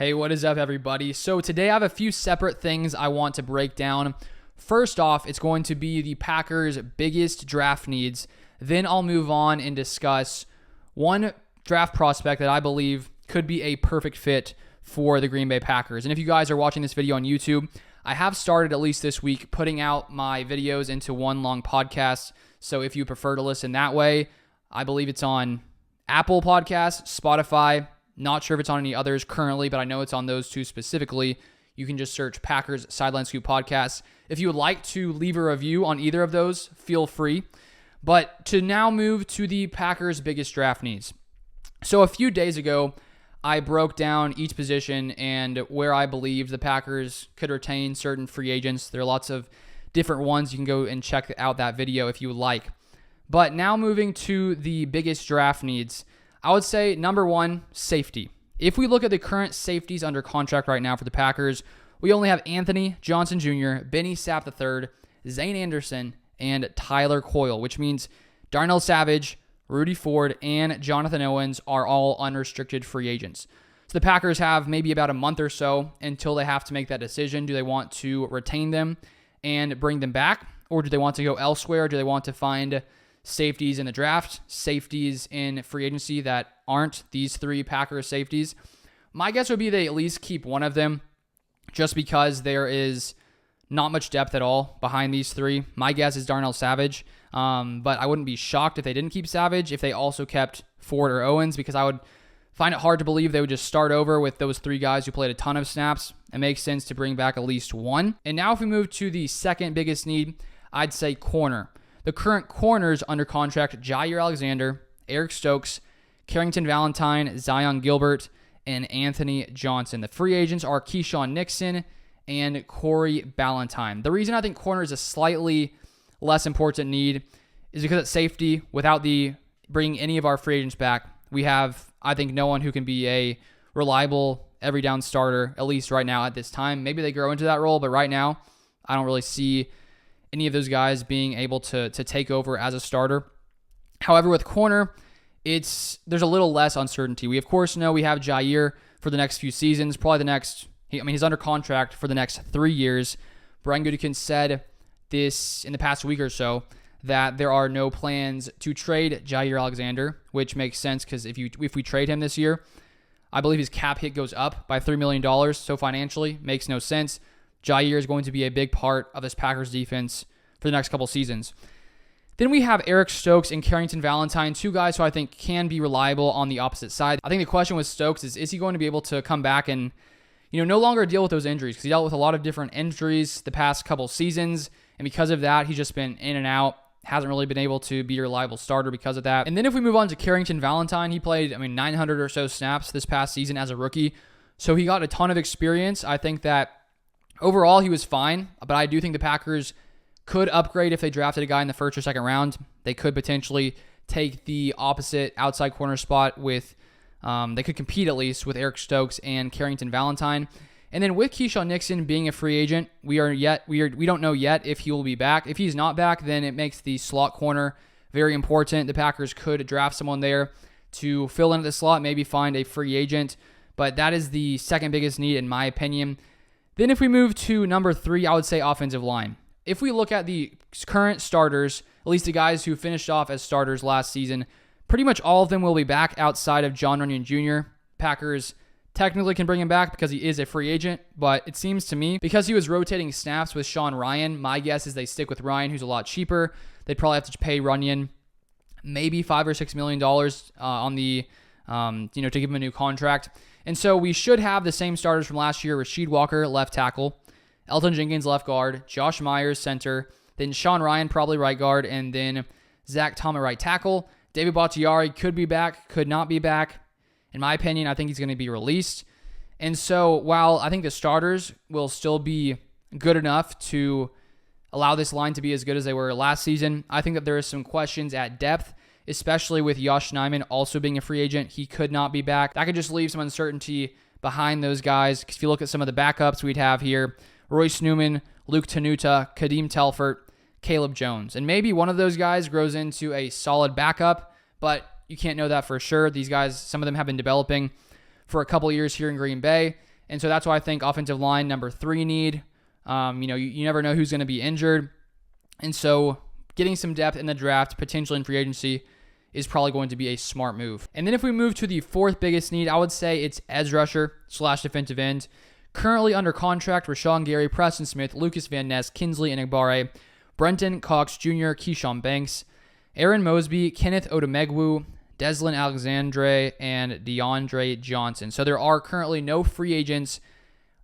Hey, what is up, everybody? So today I have a few separate things I want to break down. First off, it's going to be the Packers' biggest draft needs. Then I'll move on and discuss one draft prospect that I believe could be a perfect fit for the Green Bay Packers. And if you guys are watching this video on YouTube, I have started, at least this week, putting out my videos into one long podcast. So if you prefer to listen that way, I believe it's on Apple Podcasts, Spotify. Not sure if it's on any others currently, but I know it's on those two specifically. You can just search Packers Sideline Scoop Podcast. If you would like to leave a review on either of those, feel free. But to now move to the Packers' biggest draft needs. So a few days ago, I broke down each position and where I believed the Packers could retain certain free agents. There are lots of different ones. You can go and check out that video if you would like. But now moving to the biggest draft needs, I would say number one, safety. If we look at the current safeties under contract right now for the Packers, we only have Anthony Johnson Jr., Benny Sapp III, Zane Anderson, and Tyler Coyle, which means Darnell Savage, Rudy Ford, and Jonathan Owens are all unrestricted free agents. So the Packers have maybe about a month or so until they have to make that decision. Do they want to retain them and bring them back, or do they want to go elsewhere? Do they want to find safeties in the draft, safeties in free agency that aren't these three Packers safeties? My guess would be they at least keep one of them just because there is not much depth at all behind these three. My guess is Darnell Savage, but I wouldn't be shocked if they didn't keep Savage, if they also kept Ford or Owens, because I would find it hard to believe they would just start over with those three guys who played a ton of snaps. It makes sense to bring back at least one. And now if we move to the second biggest need, I'd say corner. The current corners under contract: Jaire Alexander, Eric Stokes, Carrington Valentine, Zion Gilbert, and Anthony Johnson. The free agents are Keyshawn Nixon and Corey Ballantyne. The reason I think corner is a slightly less important need is because at safety, without the bringing any of our free agents back, we have, I think, no one who can be a reliable every down starter, at least right now at this time. Maybe they grow into that role, but right now, I don't really see any of those guys being able to take over as a starter. However, with corner, there's a little less uncertainty. We, of course, know we have Jaire for the next few seasons, probably he's under contract for the next 3 years. Brian Gutekunst said this in the past week or so that there are no plans to trade Jaire Alexander, which makes sense because if we trade him this year, I believe his cap hit goes up by $3 million, so financially makes no sense. Jaire is going to be a big part of this Packers defense for the next couple seasons. Then we have Eric Stokes and Carrington Valentine, two guys who I think can be reliable on the opposite side. I think the question with Stokes is he going to be able to come back and no longer deal with those injuries? Because he dealt with a lot of different injuries the past couple seasons, and because of that, he's just been in and out. Hasn't really been able to be a reliable starter because of that. And then if we move on to Carrington Valentine, he played 900 or so snaps this past season as a rookie, so he got a ton of experience. I think that overall, he was fine, but I do think the Packers could upgrade if they drafted a guy in the first or second round. They could potentially take the opposite outside corner spot with, they could compete at least with Eric Stokes and Carrington Valentine. And then with Keyshawn Nixon being a free agent, we don't know yet if he will be back. If he's not back, then it makes the slot corner very important. The Packers could draft someone there to fill in the slot, maybe find a free agent, but that is the second biggest need in my opinion. Then if we move to number 3, I would say offensive line. If we look at the current starters, at least the guys who finished off as starters last season, pretty much all of them will be back outside of Jon Runyan Jr. Packers technically can bring him back because he is a free agent, but it seems to me, because he was rotating snaps with Sean Ryan, my guess is they stick with Ryan, who's a lot cheaper. They'd probably have to pay Runyan maybe $5 or $6 million on the, to give him a new contract. And so we should have the same starters from last year: Rasheed Walker, left tackle, Elgton Jenkins, left guard, Josh Myers, center, then Sean Ryan, probably right guard, and then Zach Tom at right tackle. David Bakhtiari could be back, could not be back. In my opinion, I think he's going to be released. And so while I think the starters will still be good enough to allow this line to be as good as they were last season, I think that there is some questions at depth, especially with Yosh Nijman also being a free agent. He could not be back. That could just leave some uncertainty behind those guys. Because if you look at some of the backups we'd have here, Royce Newman, Luke Tenuta, Kadeem Telfort, Caleb Jones. And maybe one of those guys grows into a solid backup, but you can't know that for sure. These guys, some of them have been developing for a couple years here in Green Bay. And so that's why I think offensive line, number 3 need. You never know who's going to be injured. And so getting some depth in the draft, potentially in free agency, is probably going to be a smart move. And then if we move to the 4th biggest need, I would say it's edge rusher / defensive end. Currently under contract, Rashawn Gary, Preston Smith, Lucas Van Ness, Kingsley Enagbare, Brenton Cox Jr., Keyshawn Banks, Aaron Mosby, Kenneth Odumegwu, Deslin Alexandre, and DeAndre Johnson. So there are currently no free agents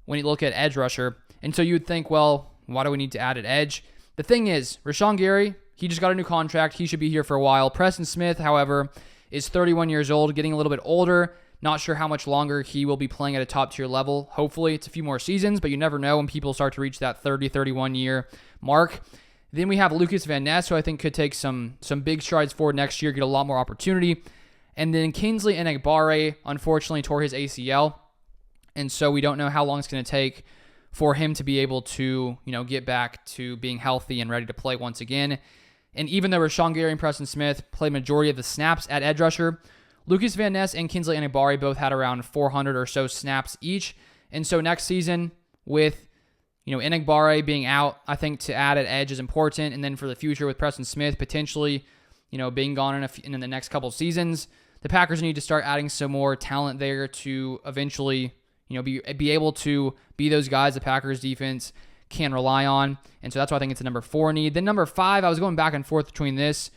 when you look at edge rusher. And so you would think, well, why do we need to add an edge? The thing is, Rashawn Gary, he just got a new contract. He should be here for a while. Preston Smith, however, is 31 years old, getting a little bit older. Not sure how much longer he will be playing at a top-tier level. Hopefully, it's a few more seasons, but you never know when people start to reach that 30, 31-year mark. Then we have Lucas Van Ness, who I think could take some big strides forward next year, get a lot more opportunity. And then Kingsley Enagbare, unfortunately, tore his ACL. And so we don't know how long it's going to take for him to be able to, get back to being healthy and ready to play once again. And even though Rashawn Gary and Preston Smith played majority of the snaps at edge rusher, Lucas Van Ness and Kingsley Enagbare both had around 400 or so snaps each. And so next season, with Enagbare being out, I think to add at edge is important. And then for the future with Preston Smith potentially, being gone in the next couple seasons, the Packers need to start adding some more talent there to eventually, be able to be those guys the Packers defense can rely on. And so that's why I think it's a number 4 need. Then number 5, I was going back and forth between this.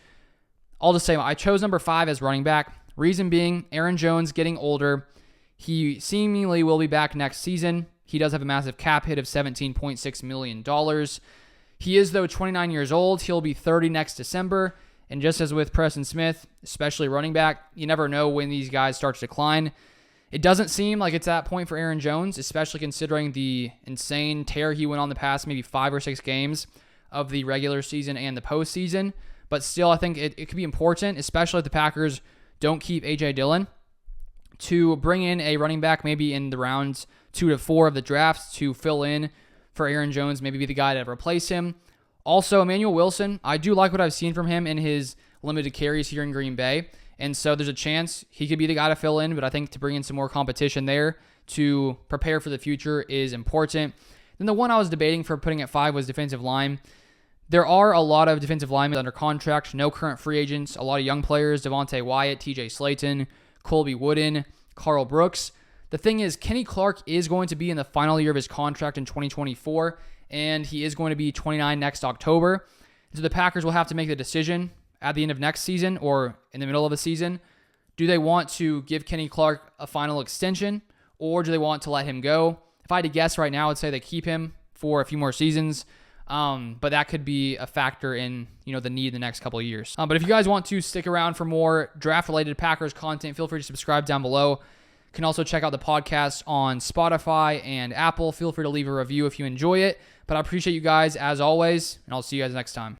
I'll just say I chose number 5 as running back. Reason being, Aaron Jones getting older. He seemingly will be back next season. He does have a massive cap hit of $17.6 million. He is, though, 29 years old. He'll be 30 next December. And just as with Preston Smith, especially running back, you never know when these guys start to decline. It doesn't seem like it's that point for Aaron Jones, especially considering the insane tear he went on the past maybe 5 or 6 games of the regular season and the postseason. But still, I think it could be important, especially if the Packers don't keep A.J. Dillon, to bring in a running back maybe in the rounds 2 to 4 of the draft to fill in for Aaron Jones, maybe be the guy to replace him. Also, Emmanuel Wilson, I do like what I've seen from him in his limited carries here in Green Bay. And so there's a chance he could be the guy to fill in, but I think to bring in some more competition there to prepare for the future is important. Then the one I was debating for putting at 5 was defensive line. There are a lot of defensive linemen under contract, no current free agents, a lot of young players, Devontae Wyatt, TJ Slayton, Colby Wooden, Carl Brooks. The thing is, Kenny Clark is going to be in the final year of his contract in 2024, and he is going to be 29 next October. So the Packers will have to make the decision at the end of next season or in the middle of the season. Do they want to give Kenny Clark a final extension, or do they want to let him go? If I had to guess right now, I'd say they keep him for a few more seasons. But that could be a factor in, the need in the next couple of years. But if you guys want to stick around for more draft-related Packers content, feel free to subscribe down below. You can also check out the podcast on Spotify and Apple. Feel free to leave a review if you enjoy it. But I appreciate you guys as always, and I'll see you guys next time.